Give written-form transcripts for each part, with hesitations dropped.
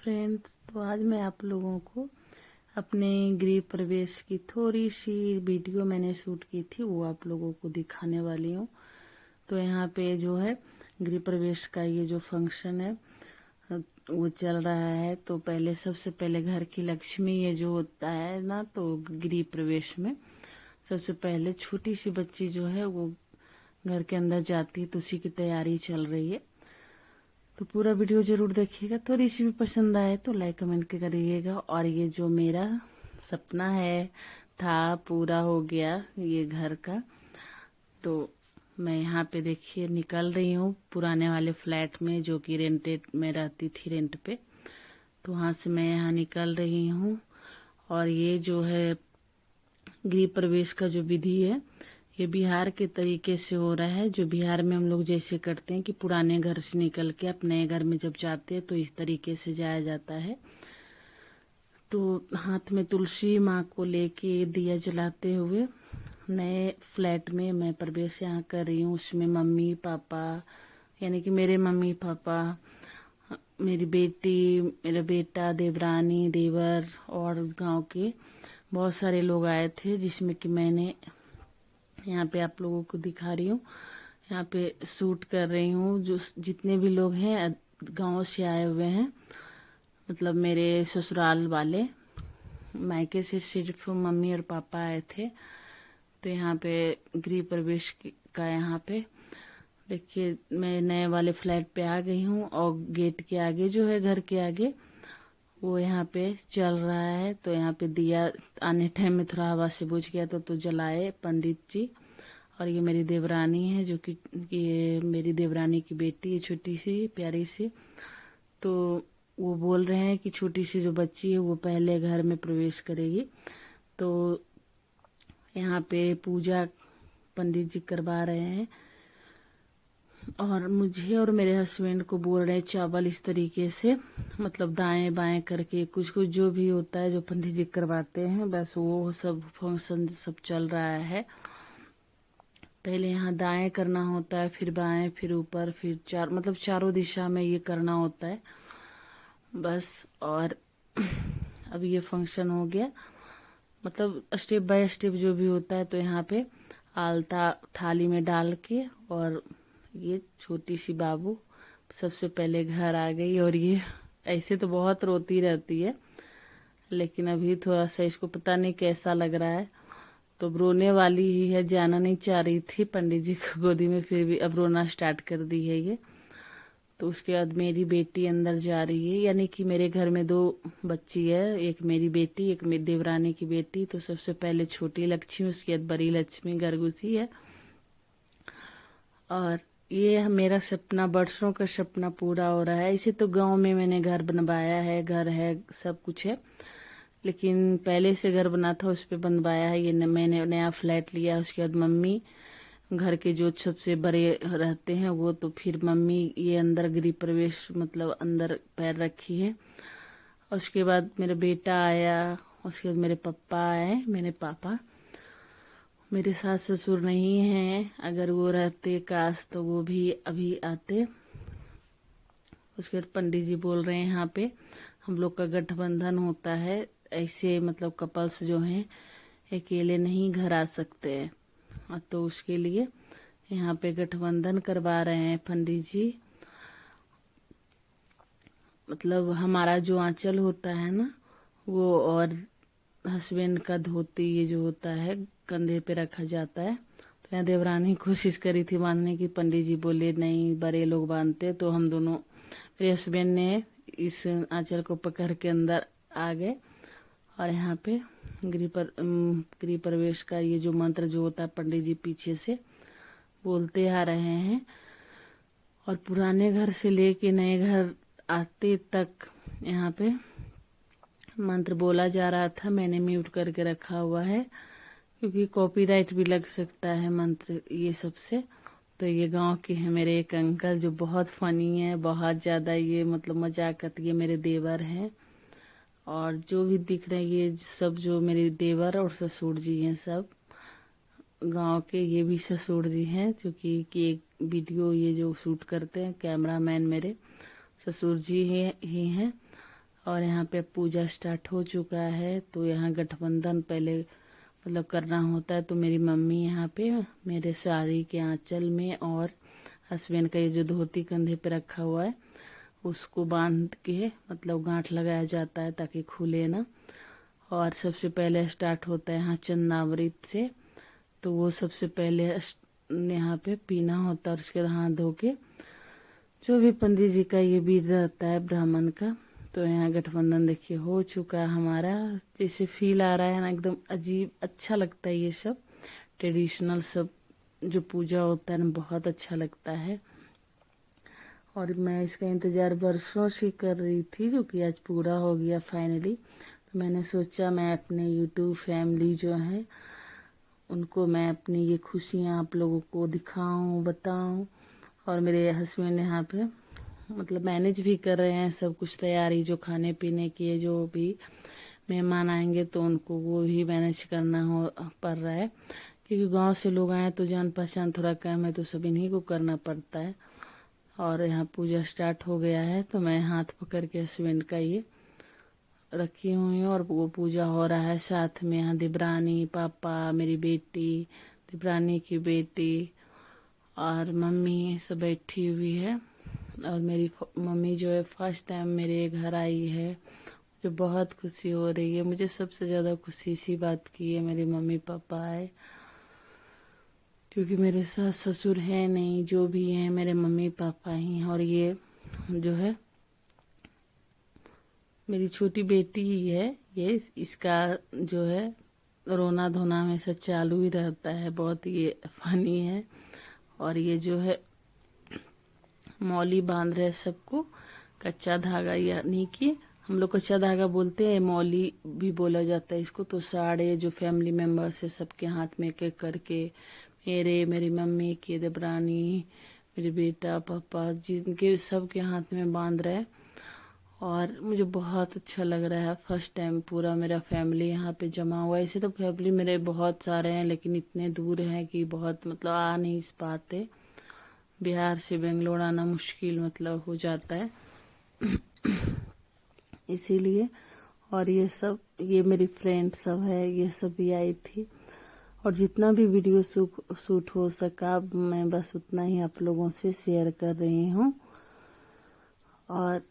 Friends, तो आज मैं आप लोगों को अपने गृह प्रवेश की थोड़ी सी वीडियो मैंने शूट की थी वो आप लोगों को दिखाने वाली हूँ। तो यहाँ पे जो है गृह प्रवेश का ये जो फंक्शन है वो चल रहा है। तो पहले सबसे पहले घर की लक्ष्मी ये जो होता है ना, तो गृह प्रवेश में सबसे पहले छोटी सी बच्ची जो है वो घर के अंदर जाती है, तो उसी की तैयारी चल रही है। तो पूरा वीडियो जरूर देखिएगा। थोड़ी सी भी पसंद आए तो लाइक कमेंट करिएगा। और ये जो मेरा सपना है था पूरा हो गया ये घर का। तो मैं यहाँ पे देखिए निकल रही हूँ पुराने वाले फ्लैट में जो कि रेंटेड में रहती थी, रेंट पे। तो वहाँ से मैं यहाँ निकल रही हूँ। और ये जो है गृह प्रवेश का जो विधि है ये बिहार के तरीके से हो रहा है। जो बिहार में हम लोग जैसे करते हैं कि पुराने घर से निकल के अपने घर में जब जाते हैं तो इस तरीके से जाया जाता है। तो हाथ में तुलसी माँ को लेके दिया जलाते हुए नए फ्लैट में मैं प्रवेश यहाँ कर रही हूँ। उसमें मम्मी पापा यानी कि मेरे मम्मी पापा, मेरी बेटी, मेरा बेटा, देवरानी, देवर और गांव के बहुत सारे लोग आए थे, जिसमें कि मैंने यहाँ पे आप लोगों को दिखा रही हूँ। यहाँ पे शूट कर रही हूँ। जो जितने भी लोग हैं गांव से आए हुए हैं, मतलब मेरे ससुराल वाले, मायके से सिर्फ मम्मी और पापा आए थे। तो यहाँ पे गृह प्रवेश का यहाँ पे देखिए मैं नए वाले फ्लैट पे आ गई हूँ। और गेट के आगे जो है घर के आगे वो यहाँ पे चल रहा है। तो यहाँ पे दिया आने टाइम में थोड़ा हवा से बुझ गया तो जलाए पंडित जी। और ये मेरी देवरानी है जो कि ये मेरी देवरानी की बेटी है, छोटी सी प्यारी सी। तो वो बोल रहे हैं कि छोटी सी जो बच्ची है वो पहले घर में प्रवेश करेगी। तो यहाँ पे पूजा पंडित जी करवा रहे हैं और मुझे और मेरे हस्बैंड को बोल रहे हैं चावल इस तरीके से, मतलब दाएं बाएं करके कुछ कुछ जो भी होता है जो पंडित जी करवाते हैं, बस वो सब फंक्शन सब चल रहा है। पहले यहाँ दाएं करना होता है, फिर बाएं, फिर ऊपर, फिर मतलब चारों दिशा में ये करना होता है बस। और अब ये फंक्शन हो गया, मतलब स्टेप बाय स्टेप जो भी होता है। तो यहाँ पे आलता थाली में डाल के और ये छोटी सी बाबू सबसे पहले घर आ गई। और ये ऐसे तो बहुत रोती रहती है, लेकिन अभी थोड़ा सा इसको पता नहीं कैसा लग रहा है। तो अब रोने वाली ही है, जाना नहीं चाह रही थी पंडित जी की गोदी में, फिर भी अब रोना स्टार्ट कर दी है ये। तो उसके बाद मेरी बेटी अंदर जा रही है, यानी कि मेरे घर में दो बच्ची है, एक मेरी बेटी, एक मेरी देवरानी की बेटी। तो सबसे पहले छोटी लक्ष्मी, उसके बाद बड़ी लक्ष्मी घर घुसी है। और ये मेरा सपना, बरसों का सपना पूरा हो रहा है। इसे तो गांव में मैंने घर बनवाया है, घर है, सब कुछ है, लेकिन पहले से घर बना था उस पे बनवाया है। ये मैंने नया फ्लैट लिया। उसके बाद मम्मी घर के जो सबसे बड़े रहते हैं वो, तो फिर मम्मी ये अंदर गृह प्रवेश मतलब अंदर पैर रखी है। उसके बाद मेरा बेटा आया, उसके बाद मेरे पापा आए, मेरे पापा। मेरे सास ससुर नहीं हैं, अगर वो रहते काश तो वो भी अभी आते। उसके बाद पंडित जी बोल रहे हैं यहाँ पे हम लोग का गठबंधन होता है, ऐसे मतलब कपल्स जो हैं अकेले नहीं घर आ सकते हैं। तो उसके लिए यहाँ पे गठबंधन करवा रहे हैं पंडित जी। मतलब हमारा जो आंचल होता है ना वो, और हस्बैंड का धोती ये जो होता है कंधे पे रखा जाता है। तो यहाँ देवरानी कोशिश करी थी बांधने की, पंडित जी बोले नहीं बड़े लोग बांधते। तो हम दोनों, मेरे हस्बैंड ने इस आंचल को पकड़ के अंदर आ गए। और यहाँ पे गृह प्रवेश का ये जो मंत्र जो होता है पंडित जी पीछे से बोलते आ रहे हैं। और पुराने घर से लेके नए घर आते तक यहाँ पे मंत्र बोला जा रहा था। मैंने म्यूट करके रखा हुआ है क्योंकि कॉपीराइट भी लग सकता है मंत्र ये सबसे। तो ये गांव के हैं मेरे एक अंकल जो बहुत फनी है, बहुत ज़्यादा, ये मतलब मजाक करती, ये मेरे देवर हैं। और जो भी दिख रहे हैं ये सब जो मेरे देवर और ससुर जी हैं, सब गांव के। ये भी ससुर जी हैं जो कि एक वीडियो ये जो शूट करते हैं, कैमरामैन मेरे ससुर जी ही हैं। और यहाँ पे पूजा स्टार्ट हो चुका है। तो यहाँ गठबंधन पहले मतलब करना होता है। तो मेरी मम्मी यहाँ पे मेरे साड़ी के आंचल में और हस्बैंड का ये जो धोती कंधे पे रखा हुआ है उसको बांध के मतलब गांठ लगाया जाता है ताकि खुले ना। और सबसे पहले स्टार्ट होता है यहाँ चंद्रामृत से। तो वो सबसे पहले यहाँ पे पीना होता है और उसके हाथ धो के जो भी पंडित जी का ये विधि रहता है ब्राह्मण का। तो यहाँ गठबंधन देखिए हो चुका है हमारा। जैसे फील आ रहा है ना, एकदम अजीब अच्छा लगता है। ये सब ट्रेडिशनल सब जो पूजा होता है ना बहुत अच्छा लगता है। और मैं इसका इंतजार वर्षों से कर रही थी जो कि आज पूरा हो गया फाइनली। तो मैंने सोचा मैं अपने यूट्यूब फैमिली जो है उनको मैं अपनी ये खुशियाँ आप लोगों को दिखाऊं बताऊं। और मेरे हस्बैंड यहाँ पे मतलब मैनेज भी कर रहे हैं सब कुछ तैयारी, जो खाने पीने की जो भी मेहमान आएंगे तो उनको वो भी मैनेज करना हो पड़ रहा है। क्योंकि गांव से लोग आए तो जान पहचान थोड़ा कम है तो सब इन्हीं को करना पड़ता है। और यहाँ पूजा स्टार्ट हो गया है तो मैं हाथ पकड़ के हस्बैंड का ये रखी हुई हूँ और वो पूजा हो रहा है। साथ में यहाँ दिब्रानी, पापा, मेरी बेटी, दिब्रानी की बेटी और मम्मी सब बैठी हुई है। और मेरी मम्मी जो है फर्स्ट टाइम मेरे घर आई है, जो बहुत खुशी हो रही है। मुझे सबसे ज़्यादा खुशी इसी बात की है मेरे मम्मी पापा आए, क्योंकि मेरे सास ससुर है नहीं, जो भी हैं मेरे मम्मी पापा ही। और ये जो है मेरी छोटी बेटी ही है, ये इसका जो है रोना धोना हमेशा चालू ही रहता है, बहुत ये फनी है। और ये जो है मौली बांध रहे सबको कच्चा धागा, यानी कि हम लोग कच्चा धागा बोलते हैं, मौली भी बोला जाता है इसको। तो सारे जो फैमिली मेंबर्स है सबके हाथ में एक एक करके मेरी मम्मी की, देवरानी, मेरे बेटा, पापा, जिनके सबके हाथ में बांध रहे हैं। और मुझे बहुत अच्छा लग रहा है, फर्स्ट टाइम पूरा मेरा फैमिली यहाँ पे जमा हुआ है। ऐसे तो फैमिली मेरे बहुत सारे हैं लेकिन इतने दूर हैं कि बहुत मतलब आ नहीं पाते। बिहार से बेंगलोर आना मुश्किल मतलब हो जाता है इसीलिए। और ये सब ये मेरी फ्रेंड सब है, ये सब भी आई थी। और जितना भी वीडियो शूट हो सका मैं बस उतना ही आप लोगों से शेयर कर रही हूँ। और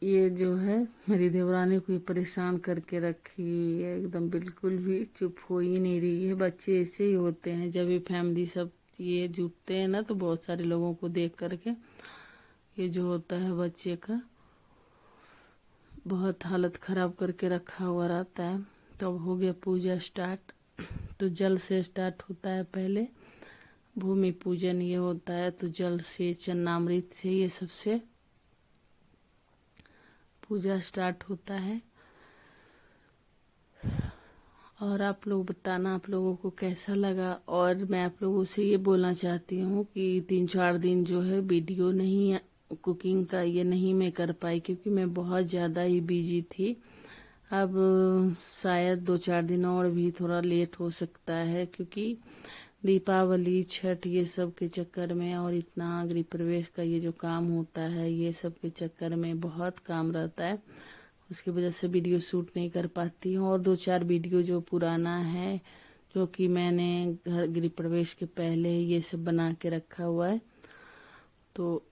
ये जो है मेरी देवरानी को परेशान करके रखी हुई है, एकदम बिल्कुल भी चुप हो ही नहीं रही है। बच्चे ऐसे ही होते हैं, जब भी फैमिली सब ये जुटते हैं ना तो बहुत सारे लोगों को देख करके ये जो होता है बच्चे का बहुत हालत खराब करके रखा हुआ रहता है। तो अब हो गया पूजा स्टार्ट। तो जल से स्टार्ट होता है पहले, भूमि पूजन ये होता है। तो जल से, चन्नामृत से ये सबसे पूजा स्टार्ट होता है। और आप लोग बताना आप लोगों को कैसा लगा। और मैं आप लोगों से ये बोलना चाहती हूँ कि 3-4 दिन जो है वीडियो नहीं, कुकिंग का ये नहीं मैं कर पाई क्योंकि मैं बहुत ज़्यादा ही बिजी थी। अब शायद 2-4 दिन और भी थोड़ा लेट हो सकता है, क्योंकि दीपावली, छठ ये सब के चक्कर में और इतना गृह प्रवेश का ये जो काम होता है ये सब के चक्कर में बहुत काम रहता है, उसकी वजह से वीडियो शूट नहीं कर पाती हूँ। और 2-4 वीडियो जो पुराना है जो कि मैंने घर गृह प्रवेश के पहले ये सब बना के रखा हुआ है, तो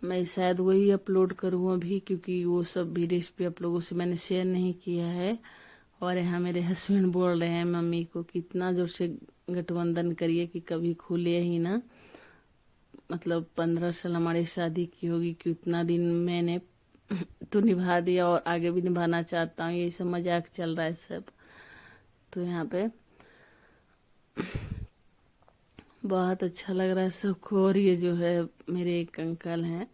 मैं शायद वही अपलोड करूँ अभी, क्योंकि वो सब भी रेसिपी आप लोगों से मैंने शेयर नहीं किया है। और यहाँ मेरे हस्बैंड बोल रहे हैं मम्मी को कि इतना जोर से गठबंधन करिए कि कभी खुले ही ना। मतलब 15 साल हमारी शादी की होगी कि उतना दिन मैंने तो निभा दिया और आगे भी निभाना चाहता हूँ, ये सब मजाक चल रहा है सब। तो यहाँ पे बहुत अच्छा लग रहा है सबको। और ये जो है मेरे एक अंकल हैं,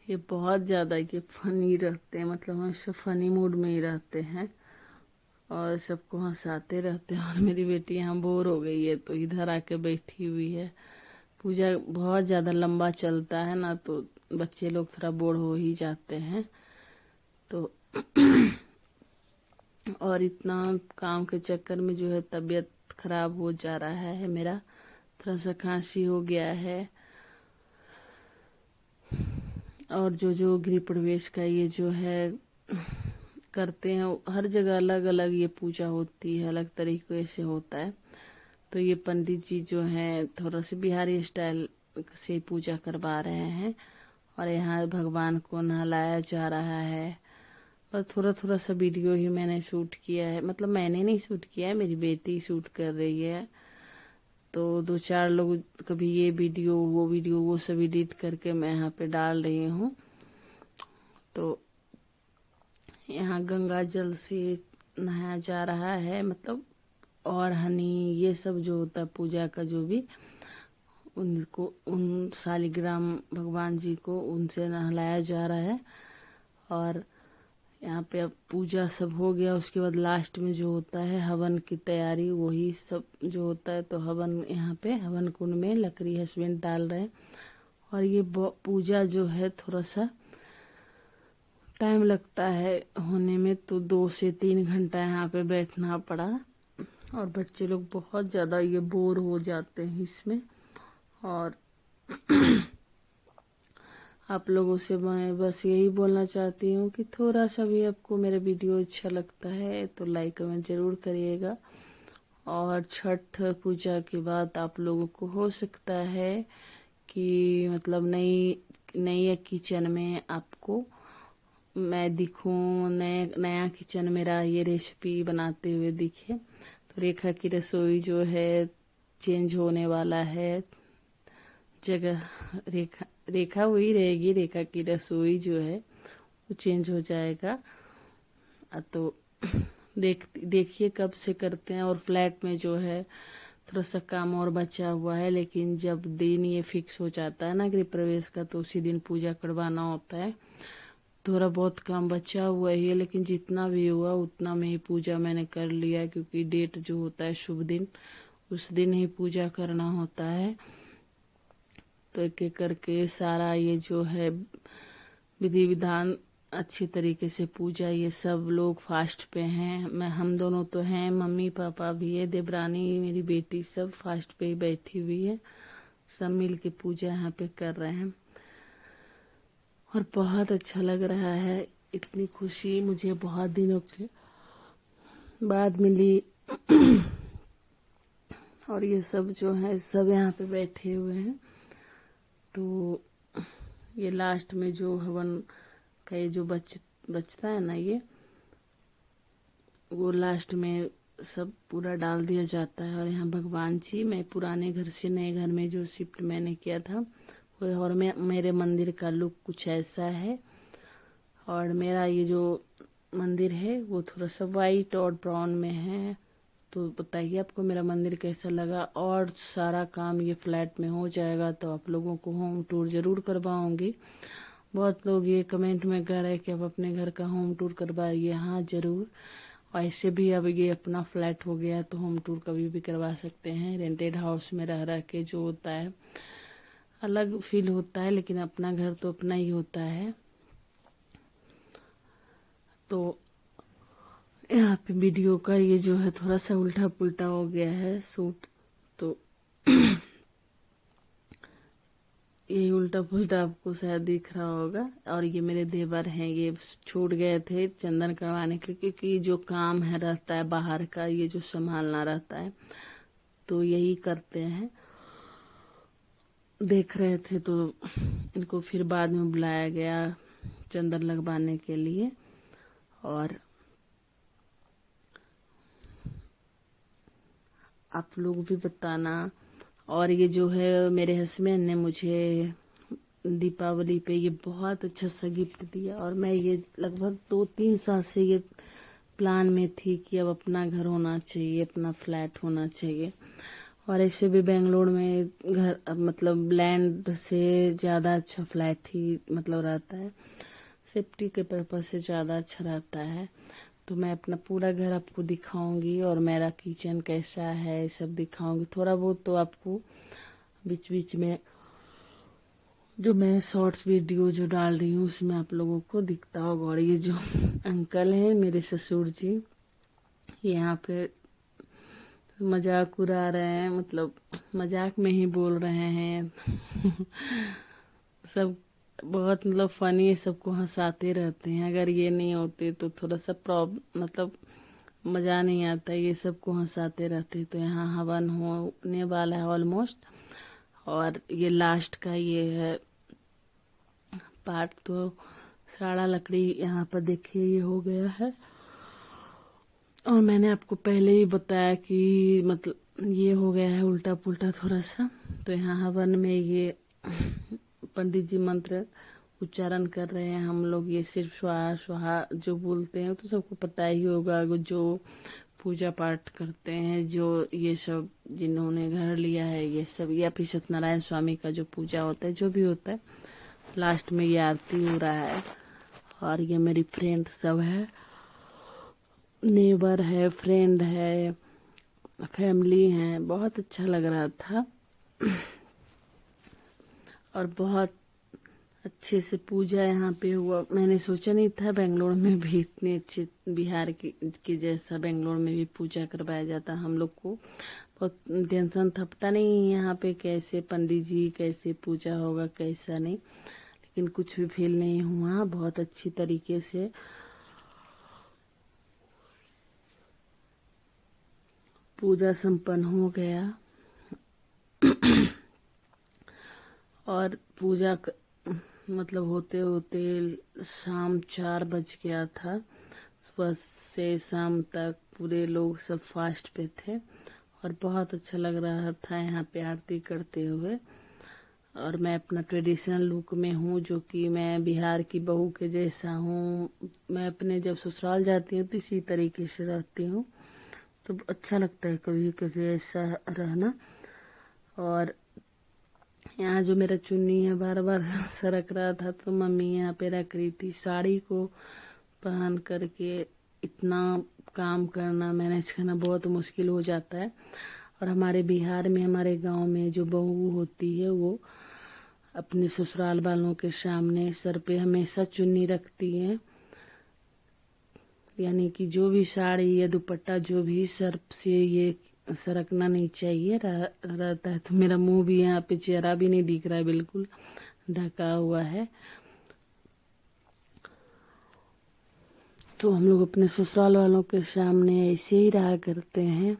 ये बहुत ज़्यादा ये फनी रहते हैं, मतलब हमेशा फनी मूड में ही रहते हैं और सबको हंसाते रहते हैं। और मेरी बेटी यहाँ बोर हो गई है तो इधर आके बैठी हुई है। पूजा बहुत ज़्यादा लंबा चलता है ना तो बच्चे लोग थोड़ा बोर हो ही जाते हैं। तो और इतना काम के चक्कर में जो है तबीयत खराब हो जा रहा है मेरा, थोड़ा सा खांसी हो गया है। और जो गृह प्रवेश का ये जो है करते हैं, हर जगह अलग अलग ये पूजा होती है, अलग तरीके से होता है। तो ये पंडित जी जो हैं थोड़ा सा बिहारी स्टाइल से पूजा करवा रहे हैं, और यहाँ भगवान को नहलाया जा रहा है। और थोड़ा थोड़ा सा वीडियो ही मैंने शूट किया है, मतलब मैंने नहीं शूट किया है, मेरी बेटी शूट कर रही है। तो 2-4 लोग, कभी ये वीडियो वो सब एडिट करके मैं यहाँ पे डाल रही हूँ। तो यहाँ गंगा जल से नहाया जा रहा है, मतलब और हनी ये सब जो होता है पूजा का, जो भी उनको उन शालिग्राम भगवान जी को उनसे नहलाया जा रहा है। और यहाँ पे अब पूजा सब हो गया, उसके बाद लास्ट में जो होता है हवन की तैयारी, वही सब जो होता है। तो हवन, यहाँ पे हवन कुंड में लकड़ी हस्बैंड डाल रहे हैं। और ये पूजा जो है थोड़ा सा टाइम लगता है होने में, तो 2 से 3 घंटा यहाँ पे बैठना पड़ा। और बच्चे लोग बहुत ज़्यादा ये बोर हो जाते हैं इसमें। और आप लोगों से मैं बस यही बोलना चाहती हूँ कि थोड़ा सा भी आपको मेरा वीडियो अच्छा लगता है तो लाइक कमेंट जरूर करिएगा। और छठ पूजा के बाद आप लोगों को हो सकता है कि मतलब नई किचन में आपको मैं दिखूं, नया किचन मेरा ये रेसिपी बनाते हुए दिखे। तो रेखा की रसोई जो है चेंज होने वाला है जगह। रेखा वही रहेगी, रेखा की रसोई जो है वो चेंज हो जाएगा। तो देखिए कब से करते हैं। और फ्लैट में जो है थोड़ा सा काम और बचा हुआ है, लेकिन जब दिन ये फिक्स हो जाता है ना गृह प्रवेश का, तो उसी दिन पूजा करवाना होता है। थोड़ा बहुत काम बचा हुआ ही है, लेकिन जितना भी हुआ उतना में ही पूजा मैंने कर लिया, क्योंकि डेट जो होता है शुभ दिन, उस दिन ही पूजा करना होता है। तो एक एक करके सारा ये जो है विधि विधान अच्छी तरीके से पूजा, ये सब लोग फास्ट पे हैं। हम दोनों तो हैं, मम्मी पापा भी है, देवरानी मेरी बेटी सब फास्ट पे ही बैठी हुई है। सब मिल के पूजा यहाँ पे कर रहे हैं और बहुत अच्छा लग रहा है। इतनी खुशी मुझे बहुत दिनों के बाद मिली। और ये सब जो है सब यहाँ पे बैठे हुए हैं। तो ये लास्ट में जो हवन का ये जो बचता है ना, ये वो लास्ट में सब पूरा डाल दिया जाता है। और यहाँ भगवान जी, मैं पुराने घर से नए घर में जो शिफ्ट मैंने किया था वो, और मेरे मंदिर का लुक कुछ ऐसा है। और मेरा ये जो मंदिर है वो थोड़ा सा वाइट और ब्राउन में है। तो बताइए आपको मेरा मंदिर कैसा लगा। और सारा काम ये फ्लैट में हो जाएगा तो आप लोगों को होम टूर जरूर करवाऊंगी। बहुत लोग ये कमेंट में कह रहे हैं कि अब अपने घर का होम टूर करवाइए। हाँ जरूर। ऐसे भी अब ये अपना फ्लैट हो गया तो होम टूर कभी भी करवा सकते हैं। रेंटेड हाउस में रह रह के जो होता है अलग फील होता है, लेकिन अपना घर तो अपना ही होता है। तो यहाँ पे वीडियो का ये जो है थोड़ा सा उल्टा पुल्टा हो गया है शूट, तो ये उल्टा पुल्टा आपको शायद दिख रहा होगा। और ये मेरे देवर हैं, ये छूट गए थे चंदन करवाने के लिए, क्योंकि जो काम है रहता है बाहर का, ये जो संभालना रहता है तो यही करते हैं। देख रहे थे तो इनको फिर बाद में बुलाया गया चंदन लगवाने के लिए। और आप लोग भी बताना। और ये जो है मेरे हस्बैंड ने मुझे दीपावली पे ये बहुत अच्छा सा गिफ्ट दिया, और मैं ये लगभग 2-3 साल से ये प्लान में थी कि अब अपना घर होना चाहिए, अपना फ्लैट होना चाहिए। और ऐसे भी बेंगलोर में घर मतलब लैंड से ज़्यादा अच्छा फ्लैट ही मतलब रहता है, सेफ्टी के पर्पज से ज़्यादा अच्छा रहता है। तो मैं अपना पूरा घर आपको दिखाऊंगी और मेरा किचन कैसा है सब दिखाऊंगी। थोड़ा बहुत तो आपको बीच बीच में जो मैं शॉर्ट्स वीडियो जो डाल रही हूँ उसमें आप लोगों को दिखता होगा। और ये जो अंकल हैं मेरे ससुर जी, ये यहाँ पे मजाक उड़ा रहे हैं, मतलब मजाक में ही बोल रहे हैं सब बहुत मतलब फनी, सबको हंसाते रहते हैं। अगर ये नहीं होते तो थोड़ा सा मतलब मज़ा नहीं आता। ये सबको हंसाते रहते। तो यहाँ हवन होने वाला है ऑलमोस्ट, और ये लास्ट का ये है पार्ट। तो सारा लकड़ी यहाँ पर देखिए ये हो गया है। और मैंने आपको पहले ही बताया कि मतलब ये हो गया है उल्टा पुल्टा थोड़ा सा। तो यहाँ हवन में ये पंडित जी मंत्र उच्चारण कर रहे हैं। हम लोग ये सिर्फ स्वाहा स्वाहा जो बोलते हैं तो सबको पता ही होगा, जो पूजा पाठ करते हैं, जो ये सब जिन्होंने घर लिया है ये सब, या फिर सत्यनारायण स्वामी का जो पूजा होता है, जो भी होता है, लास्ट में ये आरती हो रहा है। और ये मेरी फ्रेंड सब है, नेबर है, फ्रेंड है, फैमिली है। बहुत अच्छा लग रहा था और बहुत अच्छे से पूजा यहाँ पे हुआ। मैंने सोचा नहीं था बेंगलोर में भी इतनी अच्छी, बिहार की जैसा बेंगलोर में भी पूजा करवाया जाता। हम लोग को बहुत टेंशन था, पता नहीं यहाँ पे कैसे पंडित जी कैसे पूजा होगा कैसा नहीं, लेकिन कुछ भी फील नहीं हुआ। बहुत अच्छी तरीके से पूजा संपन्न हो गया। और पूजा मतलब होते होते शाम 4 बज गया था। सुबह से शाम तक पूरे लोग सब फास्ट पे थे और बहुत अच्छा लग रहा था यहाँ पे आरती करते हुए। और मैं अपना ट्रेडिशनल लुक में हूँ, जो कि मैं बिहार की बहू के जैसा हूँ। मैं अपने जब ससुराल जाती हूँ तो इसी तरीके से रहती हूँ। तो अच्छा लगता है कभी कभी ऐसा रहना। और यहाँ जो मेरा चुन्नी है बार बार सरक रहा था, तो मम्मी यहाँ पे रख रही थी। साड़ी को पहन करके इतना काम करना, मैनेज करना बहुत मुश्किल हो जाता है। और हमारे बिहार में, हमारे गांव में जो बहू होती है वो अपने ससुराल वालों के सामने सर पे हमेशा चुन्नी रखती है। यानी कि जो भी साड़ी या दुपट्टा जो भी सर से ये सरकना नहीं चाहिए रहता है। तो मेरा मुंह भी यहाँ पे, चेहरा भी नहीं दिख रहा है, बिल्कुल ढका हुआ है। तो हम लोग अपने ससुराल वालों के सामने ऐसे ही रहा करते हैं।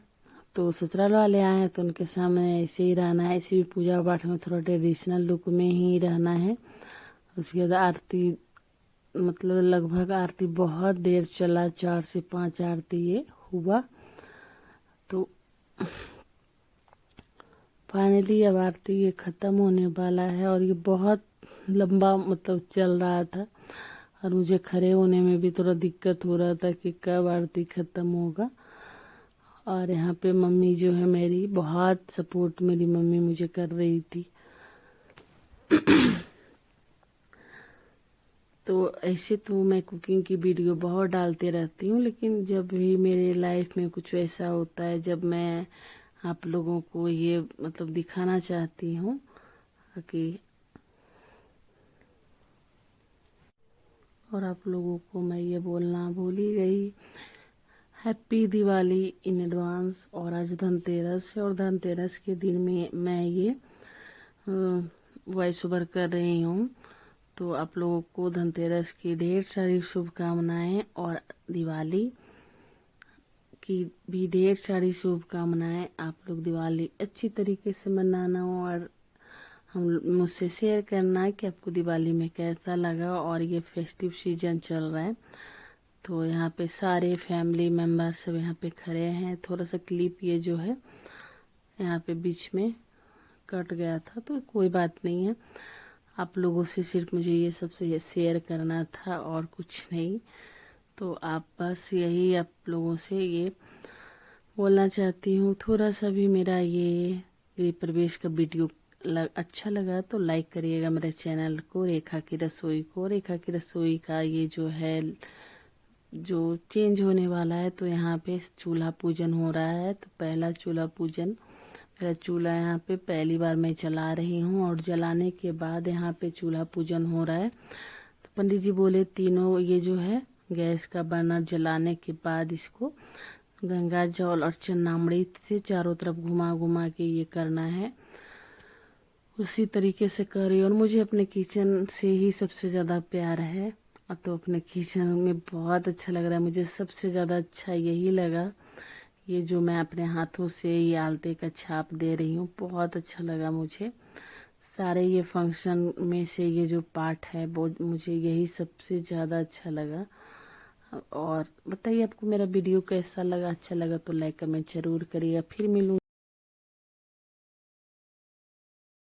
तो ससुराल वाले आए हैं तो उनके सामने ऐसे ही रहना है। ऐसे भी पूजा पाठ में थोड़ा ट्रेडिशनल लुक में ही रहना है। उसके बाद आरती, मतलब लगभग आरती बहुत देर चला, 4 से 5 आरती ये हुआ। तो फाइनली अब आरती ये खत्म होने वाला है। और ये बहुत लंबा मतलब चल रहा था और मुझे खड़े होने में भी थोड़ा दिक्कत हो रहा था कि कब आरती खत्म होगा। और यहाँ पे मम्मी जो है मेरी, बहुत सपोर्ट मेरी मम्मी मुझे कर रही थी। तो ऐसे तो मैं कुकिंग की वीडियो बहुत डालते रहती हूँ, लेकिन जब भी मेरे लाइफ में कुछ ऐसा होता है जब मैं आप लोगों को ये मतलब दिखाना चाहती हूँ कि, और आप लोगों को मैं ये बोलना भूल ही गई, हैप्पी दिवाली इन एडवांस। और आज धनतेरस है और धनतेरस के दिन में मैं ये वॉइस ओवर कर रही हूँ। तो आप लोगों को धनतेरस की ढेर सारी शुभकामनाएं और दिवाली की भी ढेर सारी शुभकामनाएं। आप लोग दिवाली अच्छी तरीके से मनाना और हम मुझसे शेयर करना है कि आपको दिवाली में कैसा लगा। और ये फेस्टिव सीजन चल रहा है तो यहाँ पे सारे फैमिली मेंबर सब यहाँ पे खड़े हैं। थोड़ा सा क्लिप ये जो है यहाँ पे बीच में कट गया था, तो कोई बात नहीं है। आप लोगों से सिर्फ मुझे ये सबसे शेयर करना था और कुछ नहीं। तो आप बस यही आप लोगों से ये बोलना चाहती हूँ। थोड़ा सा भी मेरा ये गृह प्रवेश का वीडियो अच्छा लगा तो लाइक करिएगा मेरे चैनल को, रेखा की रसोई को। रेखा की रसोई का ये जो है जो चेंज होने वाला है, तो यहाँ पे चूल्हा पूजन हो रहा है। तो पहला चूल्हा पूजन, मेरा चूल्हा यहाँ पे पहली बार मैं जला रही हूँ और जलाने के बाद यहाँ पे चूल्हा पूजन हो रहा है। तो पंडित जी बोले तीनों ये जो है गैस का बर्नर जलाने के बाद इसको गंगा जल और चन्नामृत से चारों तरफ घुमा घुमा के ये करना है। उसी तरीके से कर रही हूँ। और मुझे अपने किचन से ही सबसे ज़्यादा प्यार है, तो अपने किचन में बहुत अच्छा लग रहा है। मुझे सबसे ज़्यादा अच्छा यही लगा, ये जो मैं अपने हाथों से ये आलते का छाप दे रही हूँ, बहुत अच्छा लगा मुझे। सारे ये फंक्शन में से ये जो पार्ट है वो मुझे यही सबसे ज़्यादा अच्छा लगा। और बताइए आपको मेरा वीडियो कैसा लगा, अच्छा लगा तो लाइक कमेंट जरूर करिएगा। फिर मिलूँ।